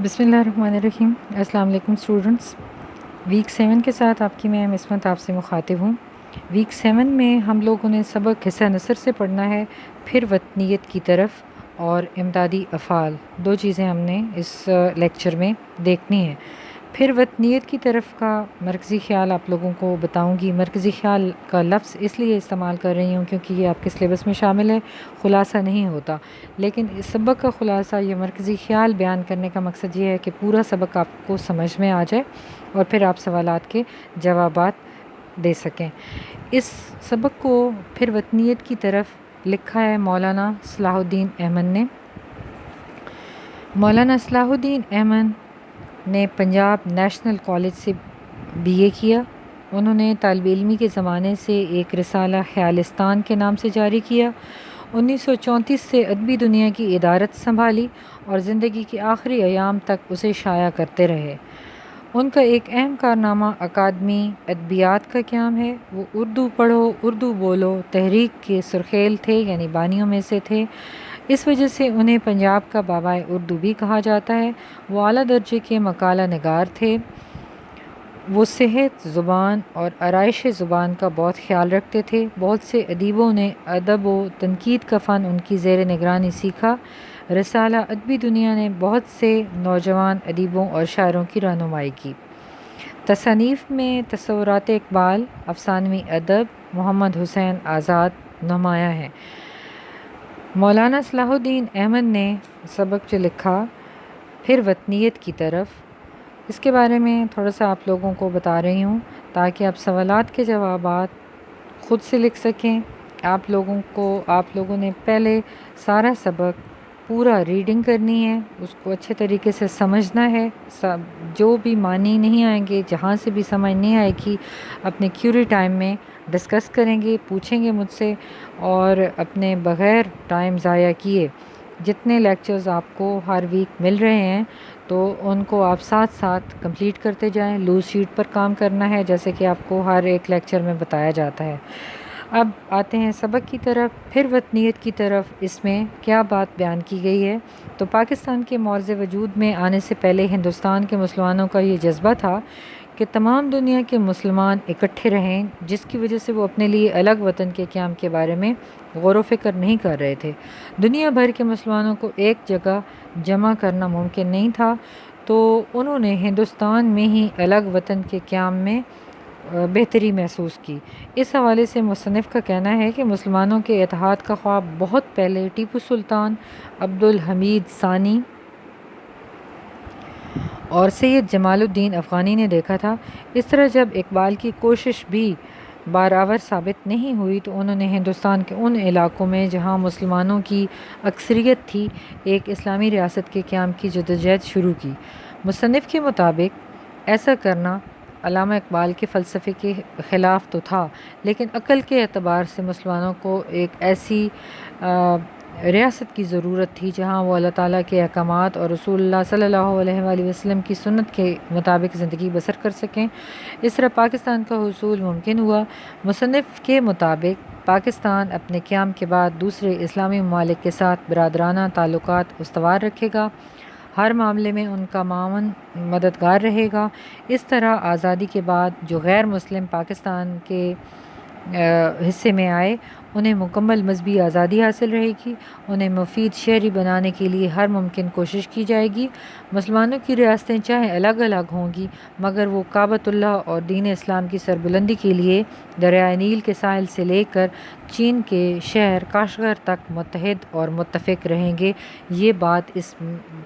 بسم اللہ الرحمن الرحیم۔ السلام علیکم اسٹوڈنٹس۔ ویک 7 کے ساتھ آپ کی میں عصمت آپ سے مخاطب ہوں۔ ویک 7 میں ہم لوگوں نے سبق حصہ نثر سے پڑھنا ہے، پھر وطنیت کی طرف اور امدادی افعال، دو چیزیں ہم نے اس لیکچر میں دیکھنی ہیں۔ پھر وطنیت کی طرف کا مرکزی خیال آپ لوگوں کو بتاؤں گی۔ مرکزی خیال کا لفظ اس لیے استعمال کر رہی ہوں کیونکہ یہ آپ کے سلیبس میں شامل ہے، خلاصہ نہیں ہوتا، لیکن اس سبق کا خلاصہ یہ مرکزی خیال بیان کرنے کا مقصد یہ ہے کہ پورا سبق آپ کو سمجھ میں آ جائے اور پھر آپ سوالات کے جوابات دے سکیں۔ اس سبق کو پھر وطنیت کی طرف لکھا ہے مولانا صلاح الدین احمد نے۔ مولانا صلاح الدین احمد نے پنجاب نیشنل کالج سے BA کیا۔ انہوں نے طالب علمی کے زمانے سے ایک رسالہ خیالستان کے نام سے جاری کیا۔ 1934 سے ادبی دنیا کی ادارت سنبھالی اور زندگی کے آخری ایام تک اسے شائع کرتے رہے۔ ان کا ایک اہم کارنامہ اکادمی ادبیات کا قیام ہے۔ وہ اردو پڑھو اردو بولو تحریک کے سرخیل تھے، یعنی بانیوں میں سے تھے۔ اس وجہ سے انہیں پنجاب کا بابائے اردو بھی کہا جاتا ہے۔ وہ اعلیٰ درجے کے مقالہ نگار تھے۔ وہ صحت زبان اور آرائش زبان کا بہت خیال رکھتے تھے۔ بہت سے ادیبوں نے ادب و تنقید کا فن ان کی زیر نگرانی سیکھا۔ رسالہ ادبی دنیا نے بہت سے نوجوان ادیبوں اور شاعروں کی رہنمائی کی۔ تصانیف میں تصورات اقبال، افسانوی ادب، محمد حسین آزاد نمایاں ہیں۔ مولانا صلاح الدین احمد نے سبق جو لکھا پھر وطنیت کی طرف، اس کے بارے میں تھوڑا سا آپ لوگوں کو بتا رہی ہوں تاکہ آپ سوالات کے جوابات خود سے لکھ سکیں۔ آپ لوگوں نے پہلے سارا سبق پورا ریڈنگ کرنی ہے، اس کو اچھے طریقے سے سمجھنا ہے۔ جو بھی معنی نہیں آئیں گے، جہاں سے بھی سمجھ نہیں آئے گی، اپنے کیوری ٹائم میں ڈسکس کریں گے، پوچھیں گے مجھ سے، اور اپنے بغیر ٹائم ضائع کیے جتنے لیکچرز آپ کو ہر ویک مل رہے ہیں تو ان کو آپ ساتھ ساتھ کمپلیٹ کرتے جائیں۔ لوز شیٹ پر کام کرنا ہے جیسے کہ آپ کو ہر ایک لیکچر میں بتایا جاتا ہے۔ اب آتے ہیں سبق کی طرف، پھر وطنیت کی طرف۔ اس میں کیا بات بیان کی گئی ہے؟ تو پاکستان کے معرض وجود میں آنے سے پہلے ہندوستان کے مسلمانوں کا یہ جذبہ تھا کہ تمام دنیا کے مسلمان اکٹھے رہیں، جس کی وجہ سے وہ اپنے لیے الگ وطن کے قیام کے بارے میں غور و فکر نہیں کر رہے تھے۔ دنیا بھر کے مسلمانوں کو ایک جگہ جمع کرنا ممکن نہیں تھا، تو انہوں نے ہندوستان میں ہی الگ وطن کے قیام میں بہتری محسوس کی۔ اس حوالے سے مصنف کا کہنا ہے کہ مسلمانوں کے اتحاد کا خواب بہت پہلے ٹیپو سلطان، عبدالحمید ثانی اور سید جمال الدین افغانی نے دیکھا تھا۔ اس طرح جب اقبال کی کوشش بھی بارآور ثابت نہیں ہوئی تو انہوں نے ہندوستان کے ان علاقوں میں جہاں مسلمانوں کی اکثریت تھی ایک اسلامی ریاست کے قیام کی جدوجہد شروع کی۔ مصنف کے مطابق ایسا کرنا علامہ اقبال کے فلسفے کے خلاف تو تھا، لیکن عقل کے اعتبار سے مسلمانوں کو ایک ایسی ریاست کی ضرورت تھی جہاں وہ اللہ تعالیٰ کے احکامات اور رسول اللہ صلی اللہ علیہ وآلہ وسلم کی سنت کے مطابق زندگی بسر کر سکیں۔ اس طرح پاکستان کا حصول ممکن ہوا۔ مصنف کے مطابق پاکستان اپنے قیام کے بعد دوسرے اسلامی ممالک کے ساتھ برادرانہ تعلقات استوار رکھے گا، ہر معاملے میں ان کا معاون مددگار رہے گا۔ اس طرح آزادی کے بعد جو غیر مسلم پاکستان کے حصے میں آئے انہیں مکمل مذہبی آزادی حاصل رہے گی، انہیں مفید شہری بنانے کے لیے ہر ممکن کوشش کی جائے گی۔ مسلمانوں کی ریاستیں چاہے الگ الگ ہوں گی مگر وہ کعبۃ اللہ اور دین اسلام کی سربلندی کے لیے دریائے نیل کے ساحل سے لے کر چین کے شہر کاشغر تک متحد اور متفق رہیں گے۔ یہ بات اس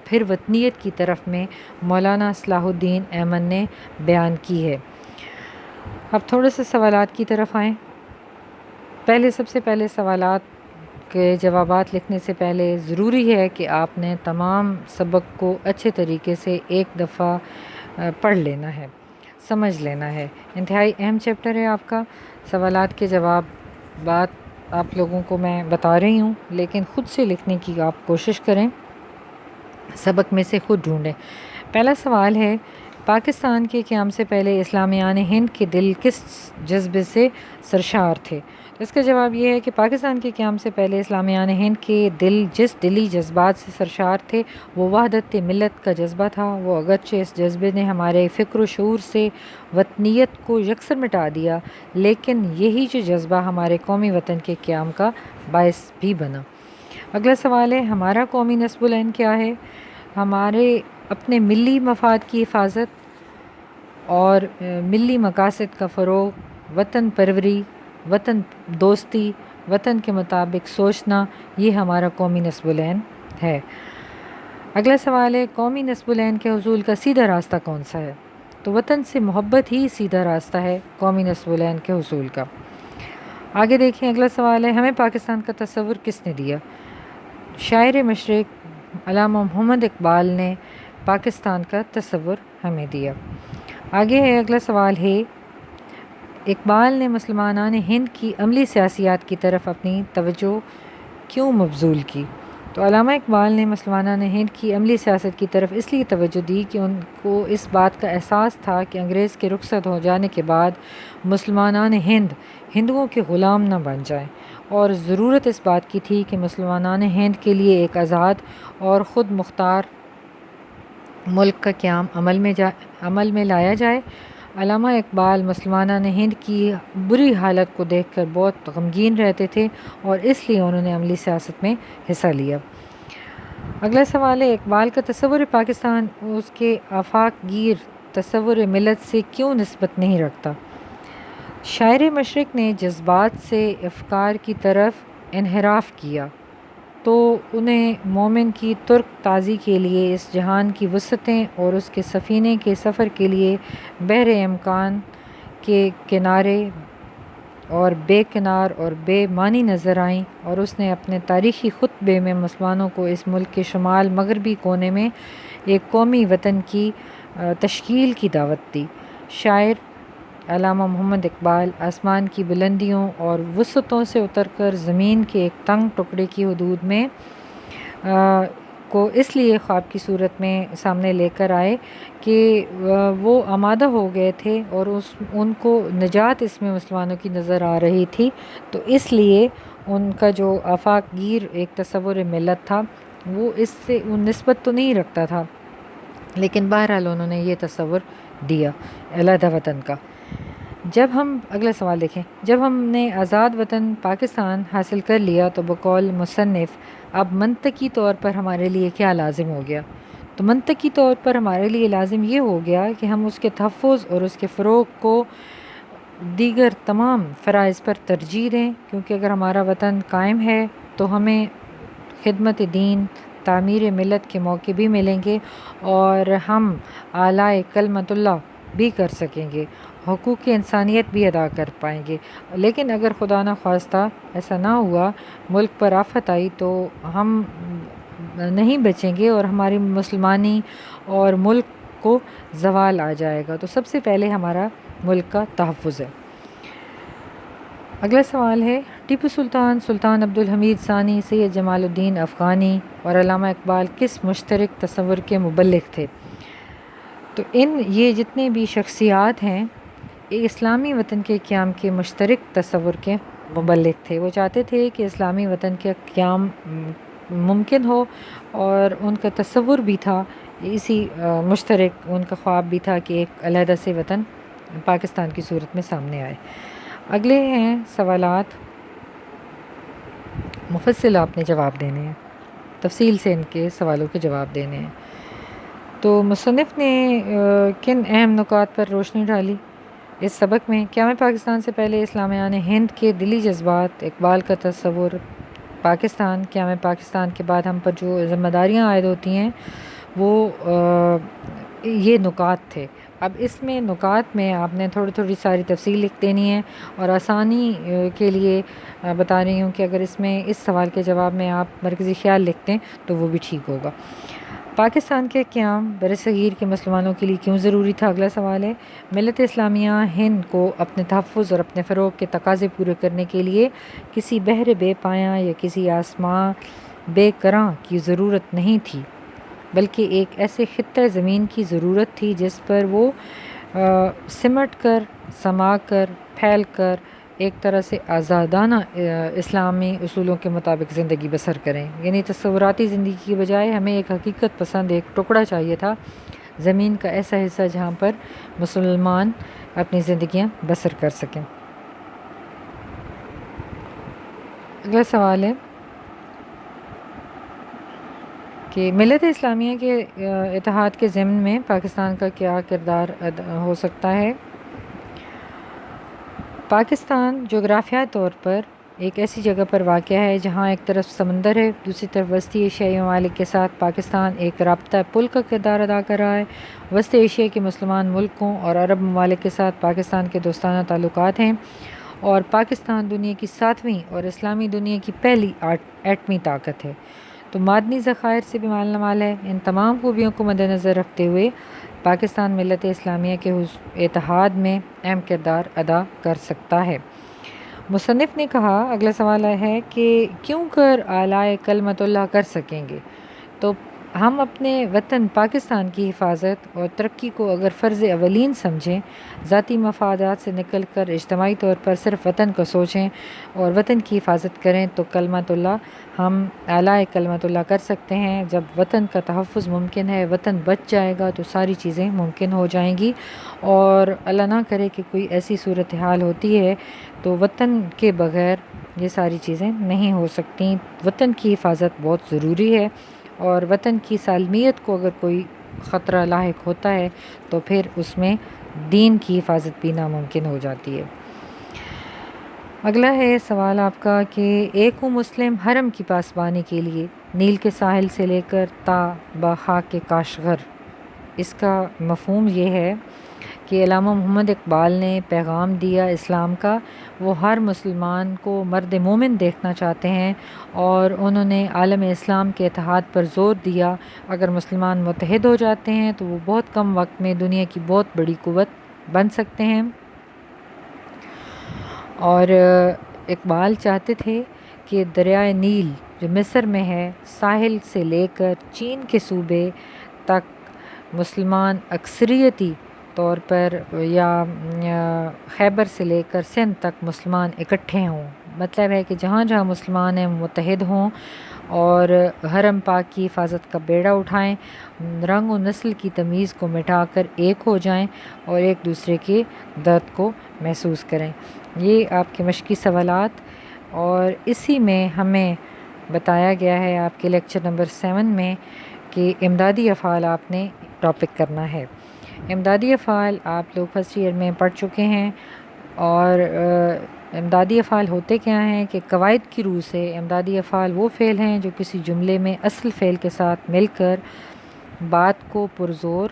پھر وطنیت کی طرف میں مولانا صلاح الدین احمد نے بیان کی ہے۔ اب تھوڑے سے سوالات کی طرف آئیں۔ سب سے پہلے سوالات کے جوابات لکھنے سے پہلے ضروری ہے کہ آپ نے تمام سبق کو اچھے طریقے سے ایک دفعہ پڑھ لینا ہے، سمجھ لینا ہے۔ انتہائی اہم چیپٹر ہے آپ کا۔ سوالات کے جوابات آپ لوگوں کو میں بتا رہی ہوں، لیکن خود سے لکھنے کی آپ کوشش کریں، سبق میں سے خود ڈھونڈیں۔ پہلا سوال ہے، پاکستان کے قیام سے پہلے اسلامیان ہند کے دل کس جذبے سے سرشار تھے؟ اس کا جواب یہ ہے کہ پاکستان کے قیام سے پہلے اسلامیان ہند کے جس دلی جذبات سے سرشار تھے وہ وحدت ملت کا جذبہ تھا۔ وہ اگرچہ اس جذبے نے ہمارے فکر و شعور سے وطنیت کو یکسر مٹا دیا، لیکن یہی جو جذبہ ہمارے قومی وطن کے قیام کا باعث بھی بنا۔ اگلا سوال ہے، ہمارا قومی نصب العین کیا ہے؟ ہمارے اپنے ملی مفاد کی حفاظت اور ملی مقاصد کا فروغ، وطن پروری، وطن دوستی، وطن کے مطابق سوچنا، یہ ہمارا قومی نصب العین ہے۔ اگلا سوال ہے، قومی نصب العین کے حصول کا سیدھا راستہ کون سا ہے؟ تو وطن سے محبت ہی سیدھا راستہ ہے قومی نصب العین کے حصول کا۔ آگے دیکھیں، اگلا سوال ہے، ہمیں پاکستان کا تصور کس نے دیا؟ شاعر مشرق علامہ محمد اقبال نے پاکستان کا تصور ہمیں دیا۔ آگے ہے، اگلا سوال ہے، اقبال نے مسلمانان ہند کی عملی سیاسیات کی طرف اپنی توجہ کیوں مبذول کی؟ تو علامہ اقبال نے مسلمانان ہند کی عملی سیاست کی طرف اس لیے توجہ دی کہ ان کو اس بات کا احساس تھا کہ انگریز کے رخصت ہو جانے کے بعد مسلمانان ہندوؤں کے غلام نہ بن جائیں، اور ضرورت اس بات کی تھی کہ مسلمانان ہند کے لیے ایک آزاد اور خود مختار ملک کا قیام عمل میں لایا جائے۔ علامہ اقبال مسلمانان ہند کی بری حالت کو دیکھ کر بہت غمگین رہتے تھے، اور اس لیے انہوں نے عملی سیاست میں حصہ لیا۔ اگلا سوال ہے، اقبال کا تصور پاکستان اس کے آفاق گیر تصور ملت سے کیوں نسبت نہیں رکھتا؟ شاعر مشرق نے جذبات سے افکار کی طرف انحراف کیا تو انہیں مومن کی ترک تازی کے لیے اس جہان کی وسعتیں اور اس کے سفینے کے سفر کے لیے بحر امکان کے کنارے اور بے کنار اور بے معنی نظر آئیں، اور اس نے اپنے تاریخی خطبے میں مسلمانوں کو اس ملک کے شمال مغربی کونے میں ایک قومی وطن کی تشکیل کی دعوت دی۔ شاعر علامہ محمد اقبال آسمان کی بلندیوں اور وسعتوں سے اتر کر زمین کے ایک تنگ ٹکڑے کی حدود میں کو اس لیے خواب کی صورت میں سامنے لے کر آئے کہ وہ آمادہ ہو گئے تھے اور ان کو نجات اس میں مسلمانوں کی نظر آ رہی تھی، تو اس لیے ان کا جو آفاق گیر ایک تصور ملت تھا وہ اس سے نسبت تو نہیں رکھتا تھا، لیکن بہرحال انہوں نے یہ تصور دیا علیحدہ وطن کا۔ اگلا سوال دیکھیں، جب ہم نے آزاد وطن پاکستان حاصل کر لیا تو بقول مصنف اب منطقی طور پر ہمارے لیے کیا لازم ہو گیا؟ تو منطقی طور پر ہمارے لیے لازم یہ ہو گیا کہ ہم اس کے تحفظ اور اس کے فروغ کو دیگر تمام فرائض پر ترجیح دیں، کیونکہ اگر ہمارا وطن قائم ہے تو ہمیں خدمت دین، تعمیر ملت کے موقع بھی ملیں گے، اور ہم اعلیٰ کلمت اللہ بھی کر سکیں گے، حقوق انسانیت بھی ادا کر پائیں گے۔ لیکن اگر خدا نہ خواستہ ایسا نہ ہوا، ملک پر آفت آئی، تو ہم نہیں بچیں گے اور ہماری مسلمانی اور ملک کو زوال آ جائے گا۔ تو سب سے پہلے ہمارا ملک کا تحفظ ہے۔ اگلا سوال ہے، ٹیپو سلطان، سلطان عبدالحمید ثانی، سید جمال الدین افغانی اور علامہ اقبال کس مشترک تصور کے مبلغ تھے؟ تو یہ جتنے بھی شخصیات ہیں اسلامی وطن کے قیام کے مشترک تصور کے مبلغ تھے۔ وہ چاہتے تھے کہ اسلامی وطن کے قیام ممکن ہو، اور ان کا تصور بھی تھا اسی مشترک، ان کا خواب بھی تھا کہ ایک علیحدہ سے وطن پاکستان کی صورت میں سامنے آئے۔ اگلے ہیں سوالات، مفصل آپ نے جواب دینے ہیں، تفصیل سے ان کے سوالوں کے جواب دینے ہیں۔ تو مصنف نے کن اہم نکات پر روشنی ڈالی اس سبق میں؟ قیام پاکستان سے پہلے اسلامیان ہند کے دلی جذبات، اقبال کا تصور پاکستان، قیام پاکستان کے بعد ہم پر جو ذمہ داریاں عائد ہوتی ہیں وہ یہ نکات تھے۔ اب اس میں نکات میں آپ نے تھوڑی ساری تفصیل لکھ دینی ہے، اور آسانی کے لیے بتا رہی ہوں کہ اگر اس میں اس سوال کے جواب میں آپ مرکزی خیال لکھ دیں تو وہ بھی ٹھیک ہوگا۔ پاکستان کے قیام برصغیر کے مسلمانوں کے لیے کیوں ضروری تھا؟ اگلا سوال ہے، ملت اسلامیہ ہند کو اپنے تحفظ اور اپنے فروغ کے تقاضے پورے کرنے کے لیے کسی بحر بے پایاں یا کسی آسماں بے کراں کی ضرورت نہیں تھی، بلکہ ایک ایسے خطۂ زمین کی ضرورت تھی جس پر وہ سمٹ کر، سما کر، پھیل کر ایک طرح سے آزادانہ اسلامی اصولوں کے مطابق زندگی بسر کریں. یعنی تصوراتی زندگی کی بجائے ہمیں ایک حقیقت پسند ایک ٹکڑا چاہیے تھا، زمین کا ایسا حصہ جہاں پر مسلمان اپنی زندگیاں بسر کر سکیں. اگلا سوال ہے کہ ملت اسلامیہ کے اتحاد کے ضمن میں پاکستان کا کیا کردار ہو سکتا ہے؟ پاکستان جغرافیائی طور پر ایک ایسی جگہ پر واقع ہے جہاں ایک طرف سمندر ہے، دوسری طرف وسطی ایشیائی ممالک کے ساتھ پاکستان ایک رابطہ پل کا کردار ادا کر رہا ہے. وسطی ایشیا کے مسلمان ملکوں اور عرب ممالک کے ساتھ پاکستان کے دوستانہ تعلقات ہیں، اور پاکستان دنیا کی 7ویں اور اسلامی دنیا کی پہلی ایٹمی طاقت ہے، تو معدنی ذخائر سے بھی مالا مال ہے. ان تمام خوبیوں کو مد نظر رکھتے ہوئے پاکستان ملت اسلامیہ کے اتحاد میں اہم کردار ادا کر سکتا ہے. مصنف نے کہا، اگلا سوال ہے کہ کیوں کر اعلی کلمت اللہ کر سکیں گے؟ تو ہم اپنے وطن پاکستان کی حفاظت اور ترقی کو اگر فرض اولین سمجھیں، ذاتی مفادات سے نکل کر اجتماعی طور پر صرف وطن کو سوچیں اور وطن کی حفاظت کریں، تو کلمت اللہ ہم اعلی کلمت اللہ کر سکتے ہیں. جب وطن کا تحفظ ممکن ہے، وطن بچ جائے گا، تو ساری چیزیں ممکن ہو جائیں گی. اور اللہ نہ کرے کہ کوئی ایسی صورتحال ہوتی ہے تو وطن کے بغیر یہ ساری چیزیں نہیں ہو سکتی. وطن کی حفاظت بہت ضروری ہے، اور وطن کی سالمیت کو اگر کوئی خطرہ لاحق ہوتا ہے تو پھر اس میں دین کی حفاظت بھی ناممکن ہو جاتی ہے. اگلا ہے سوال آپ کا کہ ایک مسلم حرم کی پاسبانی کے لیے نیل کے ساحل سے لے کر تا خاک کاشغر، اس کا مفہوم یہ ہے کہ علامہ محمد اقبال نے پیغام دیا اسلام کا. وہ ہر مسلمان کو مرد مومن دیکھنا چاہتے ہیں، اور انہوں نے عالم اسلام کے اتحاد پر زور دیا. اگر مسلمان متحد ہو جاتے ہیں تو وہ بہت کم وقت میں دنیا کی بہت بڑی قوت بن سکتے ہیں. اور اقبال چاہتے تھے کہ دریائے نیل جو مصر میں ہے، ساحل سے لے کر چین کے صوبے تک مسلمان اکثریتی طور پر، یا خیبر سے لے کر سندھ تک مسلمان اکٹھے ہوں. مطلب ہے کہ جہاں جہاں مسلمان ہیں متحد ہوں اور حرم پاک کی حفاظت کا بیڑا اٹھائیں، رنگ و نسل کی تمیز کو مٹا کر ایک ہو جائیں اور ایک دوسرے کے درد کو محسوس کریں. یہ آپ کے مشقی سوالات، اور اسی میں ہمیں بتایا گیا ہے آپ کے لیکچر نمبر 7 میں کہ امدادی افعال آپ نے ٹاپک کرنا ہے. امدادی افعال آپ لوگ فرسٹ ایئر میں پڑھ چکے ہیں، اور امدادی افعال ہوتے کیا ہیں کہ قواعد کی روح سے امدادی افعال وہ فعل ہیں جو کسی جملے میں اصل فعل کے ساتھ مل کر بات کو پرزور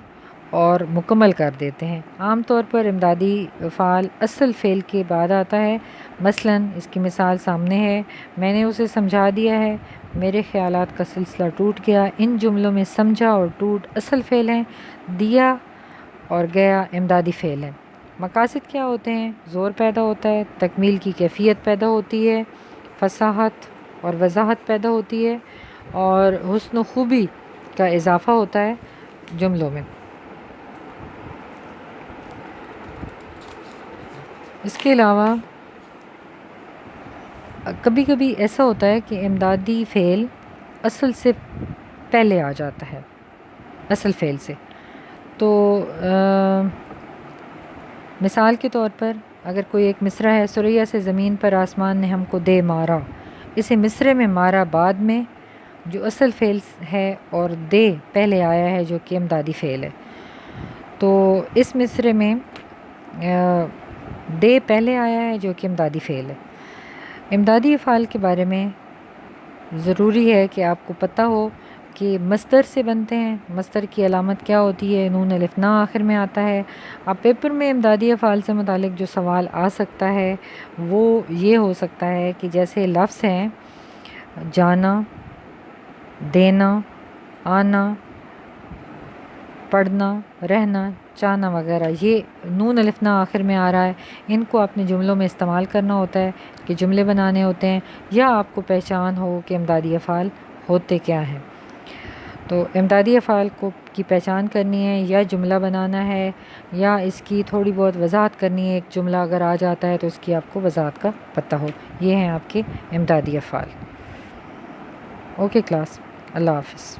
اور مکمل کر دیتے ہیں. عام طور پر امدادی افعال اصل فعل کے بعد آتا ہے. مثلاً اس کی مثال سامنے ہے، میں نے اسے سمجھا دیا ہے، میرے خیالات کا سلسلہ ٹوٹ گیا. ان جملوں میں سمجھا اور ٹوٹ اصل فعل ہیں، دیا اور گیا امدادی فعل ہیں. مقاصد کیا ہوتے ہیں؟ زور پیدا ہوتا ہے، تکمیل کی کیفیت پیدا ہوتی ہے، فصاحت اور وضاحت پیدا ہوتی ہے، اور حسن و خوبی کا اضافہ ہوتا ہے جملوں میں. اس کے علاوہ کبھی کبھی ایسا ہوتا ہے کہ امدادی فعل اصل سے پہلے آ جاتا ہے، اصل فعل سے. تو مثال کے طور پر اگر کوئی ایک مصرع ہے، ثریا سے زمین پر آسمان نے ہم کو دے مارا، اسے مصرع میں مارا بعد میں جو اصل فعل ہے، اور دے پہلے آیا ہے جو کہ امدادی فعل ہے. تو اس مصرع میں دے پہلے آیا ہے جو کہ امدادی فعل ہے. امدادی افعال کے بارے میں ضروری ہے کہ آپ کو پتہ ہو کہ مصدر سے بنتے ہیں. مصدر کی علامت کیا ہوتی ہے؟ نون الف نا آخر میں آتا ہے. اب پیپر میں امدادی افعال سے متعلق جو سوال آ سکتا ہے وہ یہ ہو سکتا ہے کہ جیسے لفظ ہیں جانا، دینا، آنا، پڑھنا، رہنا، چاہنا وغیرہ، یہ نون الف نا آخر میں آ رہا ہے. ان کو اپنے جملوں میں استعمال کرنا ہوتا ہے کہ جملے بنانے ہوتے ہیں، یا آپ کو پہچان ہو کہ امدادی افعال ہوتے کیا ہیں. تو امدادی افعال کو کی پہچان کرنی ہے، یا جملہ بنانا ہے یا اس کی تھوڑی بہت وضاحت کرنی ہے. ایک جملہ اگر آ جاتا ہے تو اس کی آپ کو وضاحت کا پتہ ہو. یہ ہیں آپ کے امدادی افعال. اوکے کلاس، اللہ حافظ.